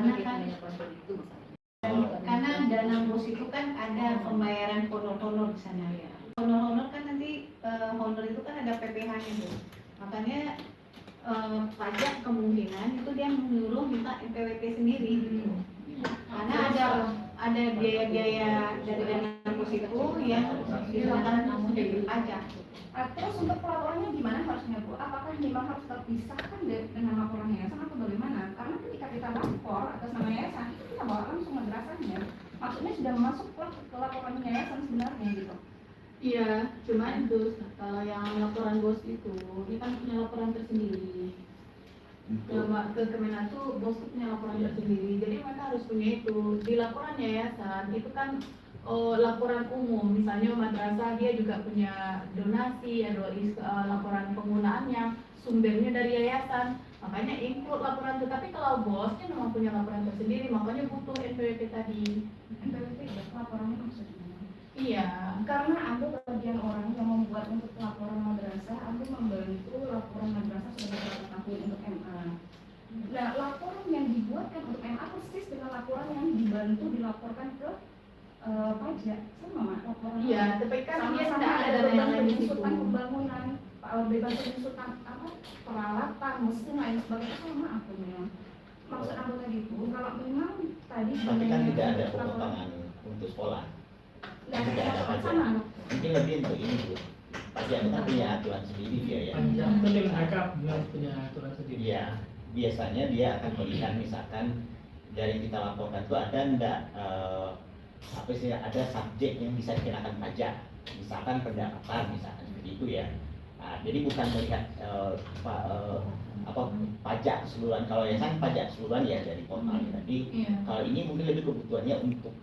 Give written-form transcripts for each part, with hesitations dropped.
karena kan karena dana bos itu kan ada pembayaran honor-honor di sana ya. Honor-honor kan nanti honor itu kan ada PPh-nya tuh. Makanya pajak kemungkinan itu dia menyuruh minta NPWP sendiri gitu. Karena ada biaya-biaya dari dana bos itu yang dikenakan sebagai pajak. Terus untuk pelaporannya gimana harusnya Bu? Apakah memang harus terpisahkan dengan laporan yayasan atau bagaimana? Karena ketika kita lapor atas nama yayasan itu kita bawa langsung madrasahnya. Maksudnya sudah masuk ke laporan yayasan sebenarnya gitu. Iya, cuma itu kalau yang laporan bos itu dia kan punya laporan tersendiri. Ke Kemenag tuh bos tuh punya laporan tersendiri, jadi mereka harus punya itu. Di laporan yayasan itu kan laporan umum, misalnya madrasah dia juga punya donasi, ada laporan penggunaannya, sumbernya dari yayasan, makanya include laporan itu. Tapi kalau bosnya memang punya laporan tersendiri, makanya butuh NPWP tadi. NPWP ya, laporannya maksudnya. Iya, karena Anda bagian orang yang membuat untuk laporan madrasah, Anda membantu laporan madrasah sudah beberapa tahun untuk MA. Nah, laporan yang dibuatkan untuk MA persis dengan laporan yang dibantu dilaporkan ke pajak, sama laporan. Iya, tapi kan dia sama tidak ada beban yang lain di situ. penyusutan pembangunan, beban penyusutan peralatan, mesin lain sebagainya sama akunnya. Maksud Anda tadi itu, kalau memang tadi tapi kan tidak ada pemotongan untuk sekolah. Tidak ada pajak. Mungkin lebih untuk ini Bu. Pajak itu kan punya aturan sendiri dia ya. Pajak itu mereka punya aturan sendiri. Iya, biasanya dia akan melihat misalkan dari kita laporkan itu ada enggak apa sih, ada subjek yang bisa dikenakan pajak, misalkan pendapatan misalkan seperti itu ya. Nah, jadi bukan melihat pajak keseluruhan. Kalau yayasan pajak keseluruhan ya dari totalnya tadi. Kalau ini mungkin lebih kebutuhannya untuk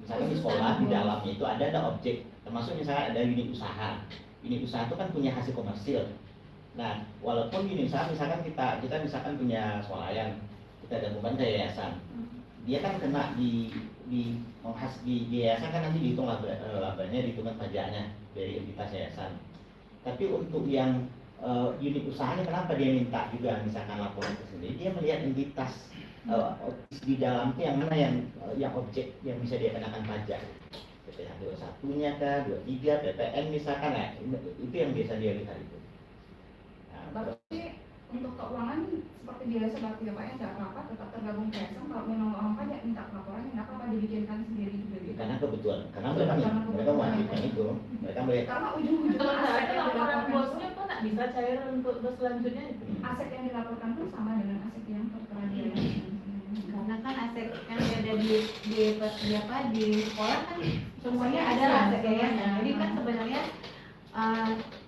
misalkan di sekolah di dalamnya itu ada objek, termasuk misalnya ada unit usaha. Unit usaha itu kan punya hasil komersil. Nah, walaupun unit usaha misalkan kita misalkan punya swalayan, kita gabungkan ke yayasan, dia kan kena di yayasan kan nanti dihitung labanya, dihitung pajaknya dari entitas yayasan. Tapi untuk yang unit usahanya, kenapa dia minta juga misalkan laporan tersendiri? Dia melihat entitas di dalam itu yang mana yang objek yang bisa dia kenakan pajak. PPh 21-nya kah, 23, PPN misalkan, ya itu yang biasa dia lihat itu. Nah, berarti untuk keuangan seperti biasa berarti ya Pak ya, nggak apa-apa tetap tergabung ke yayasan. Kalau memang orang pajak minta laporannya nggak apa-apa, dibikinkan sendiri juga gitu. Karena kebutuhan, karena mereka mewajibkan itu, mereka melihat. Karena ujung-ujungnya aset yang laporan dilaporkan bosnya kok nggak bisa cair untuk selanjutnya. aset yang dilaporkan pun sama dengan aset yang tertera di yayasan. Karena kan aset yang ada di sekolah kan semuanya ada aset yayasan. Jadi kan sebenarnya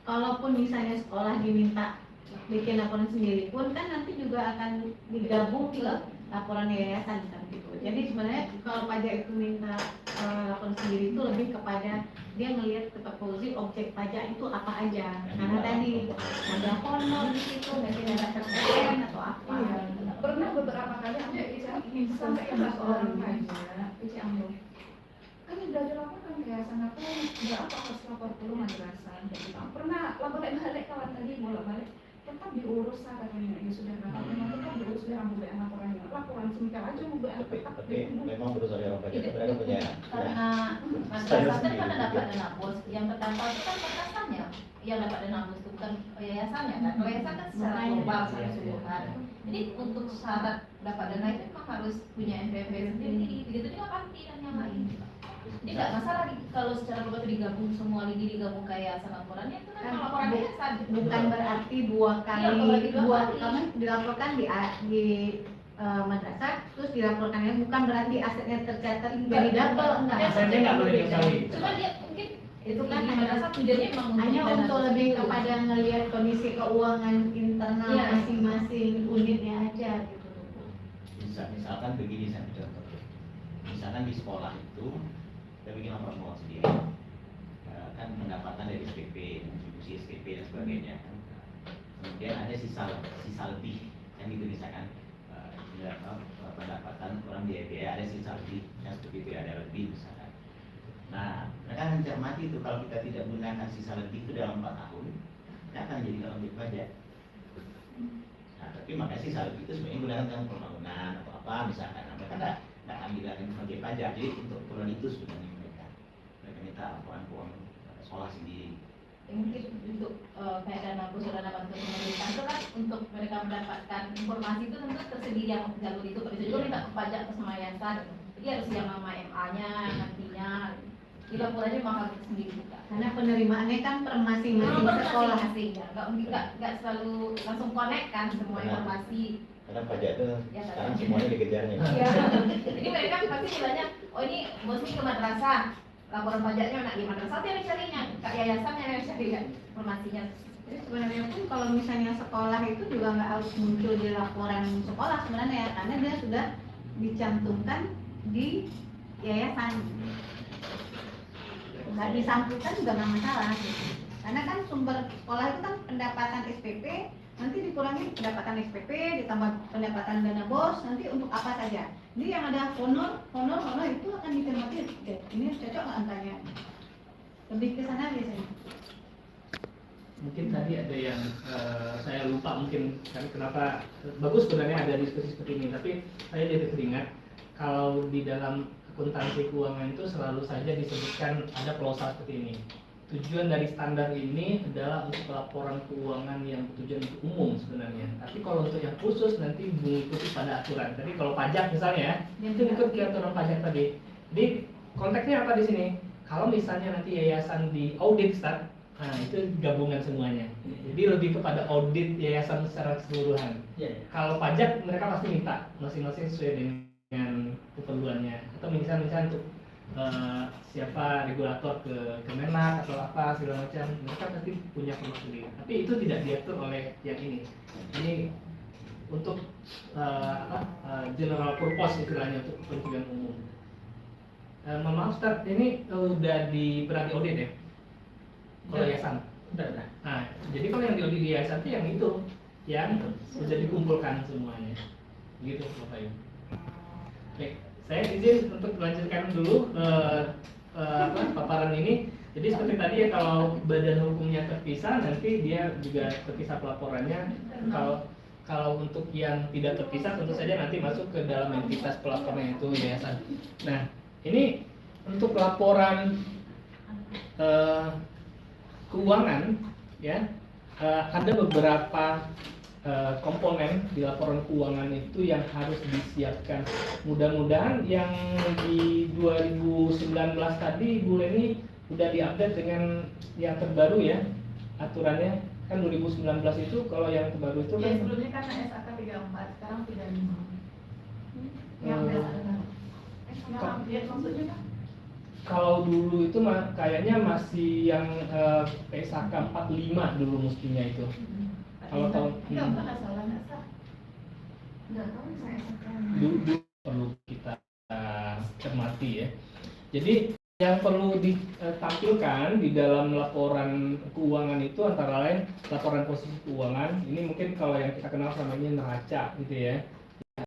kalaupun misalnya sekolah diminta bikin laporan sendiri pun kan nanti juga akan digabung ke laporan yayasan kan gitu. Jadi sebenarnya kalau pajak itu minta laporan sendiri itu lebih kepada dia ngelihat keposisi objek pajak itu apa aja. Karena tadi ada honor di situ, nggak ada PPN atau apa. Pernah beberapa kali ada ingin sampai 11 orang pajak, Ambo. Kan sudah dilaporkan ke yayasan apa, berapa harus lapor dulu madrasah. Pernah lapor balik kawan tadi bolak-balik. Tetap diurus katanya, ya sudah berapa memang tetap diurus dengan BN laporannya. Laporan semikal aja BN tetap. Tapi memang berusaha orang pajak mereka punya. Karena masyarakat kan dapat dana bos, yang terdampar itu kan perkasanya yang dapat dana bos itu bukan yayasannya kan. Kalau yayasan kan secara global secara keseluruhan. Jadi untuk syarat dapat dana itu memang harus punya NPWP sendiri. Begitu juga panti dan yang lain. Jadi nggak masalah kalau secara global digabung semua lagi digabung ke yayasan laporannya itu kan laporan yayasan. Bukan berarti dua kali dilaporkan di madrasah terus dilaporkannya, bukan berarti asetnya tercatat jadi double, enggak. Asetnya nggak boleh dikali. Cuma dia mungkin itu kan di madrasah tujuannya memang hanya dana untuk bos. lebih kepada ngelihat kondisi keuangan internal Iya. masing-masing unitnya aja gitu. Misalkan begini saya contoh. Misalkan di sekolah itu kita bikin laporan keuangan sendiri, kan pendapatan dari SPP, kontribusi SPP dan sebagainya. Kemudian ada sisa lebih yang gitu misalkan pendapatan orang biaya ada sisa lebih yang seperti itu, ada lebih misalkan. Nah, mereka akan cermati itu kalau kita tidak gunakan sisa lebih itu dalam 4 tahun, kita akan jadi dalam objek pajak. Nah, tapi makanya sisa lebih itu sebenarnya gunakan dalam pembangunan atau apa berapa misalkan, mereka nggak ambil dari sebagai pajak, jadi untuk keperluan itu sebenarnya mereka minta laporan keuangan sekolah sendiri. Ya, mungkin untuk kayak dana bos dana bantuan pemerintah itu kan untuk mereka mendapatkan informasi itu tentu tersedia yang jalur itu, bisa juga minta ke pajak ke sama yayasan, jadi harus yang nama MA-nya nantinya di laporannya bakal sendiri juga. Karena penerimaannya kan per masing-masing sekolah. Ya, nggak selalu langsung connect kan semua informasi. Karena pajak itu Ya, sekarang semuanya dikejarnya. Iya. Jadi mereka pasti bilangnya, oh ini bos ini ke madrasah, laporan pajaknya nak di madrasah dia carinya, kak yayasan yang cari kan informasinya. Jadi sebenarnya pun kalau misalnya sekolah itu juga nggak harus muncul di laporan sekolah sebenarnya, karena dia sudah dicantumkan di yayasan. Nggak disampaikan juga nggak masalah gitu. Karena kan sumber sekolah itu kan pendapatan SPP, nanti dikurangi pendapatan SPP ditambah pendapatan dana bos, nanti untuk apa saja. Jadi yang ada honor itu akan dicermati, ini cocok nggak angkanya, lebih ke sana biasanya. Mungkin tadi ada yang saya lupa, mungkin kenapa bagus sebenarnya ada diskusi seperti ini, tapi saya jadi teringat kalau di dalam akuntansi keuangan itu selalu saja disebutkan ada klausa seperti ini. Tujuan dari standar ini adalah untuk laporan keuangan yang bertujuan untuk umum sebenarnya. Tapi kalau untuk yang khusus nanti mengikuti pada aturan. Tadi kalau pajak misalnya, itu ikut ke aturan pajak tadi. Jadi konteksnya apa di sini? Kalau misalnya nanti yayasan di audit start, nah itu gabungan semuanya. Jadi lebih kepada audit yayasan secara keseluruhan. Kalau pajak mereka pasti minta masing-masing sesuai dengan keperluannya. Atau misalnya untuk siapa regulator ke Kemenak atau apa segala macam, mereka pasti punya perlu sendiri. Tapi itu tidak diatur oleh yang ini. Ini untuk general purpose istilahnya, untuk kepentingan umum. Mohon maaf Ustaz, ini pernah diaudit ya? Kalau yayasan? Udah. Nah, jadi kalau yang diaudit di yayasan itu yang sudah dikumpulkan semuanya. Gitu Bapak Ibu. Baik, saya izin untuk melanjutkan dulu paparan ini. Jadi seperti tadi ya, kalau badan hukumnya terpisah, nanti dia juga terpisah pelaporannya. Kalau untuk yang tidak terpisah, tentu saja nanti masuk ke dalam entitas pelapornya, itu yayasan. Nah, ini untuk laporan keuangan, ya, ada beberapa komponen di laporan keuangan itu yang harus disiapkan. Mudah-mudahan yang di 2019 tadi Bu Leni udah diupdate dengan yang terbaru ya aturannya. Kan 2019 itu kalau yang terbaru itu kan sebelumnya kan SAK 34, sekarang 35. Yang maksudnya kan? Kalau dulu itu kayaknya masih yang PSAK 45 dulu mestinya itu. Kalau tahun nggak salah nggak tahu saya dulu perlu kita cermati ya. Jadi yang perlu ditampilkan di dalam laporan keuangan itu antara lain laporan posisi keuangan. Ini mungkin kalau yang kita kenal namanya neraca gitu ya.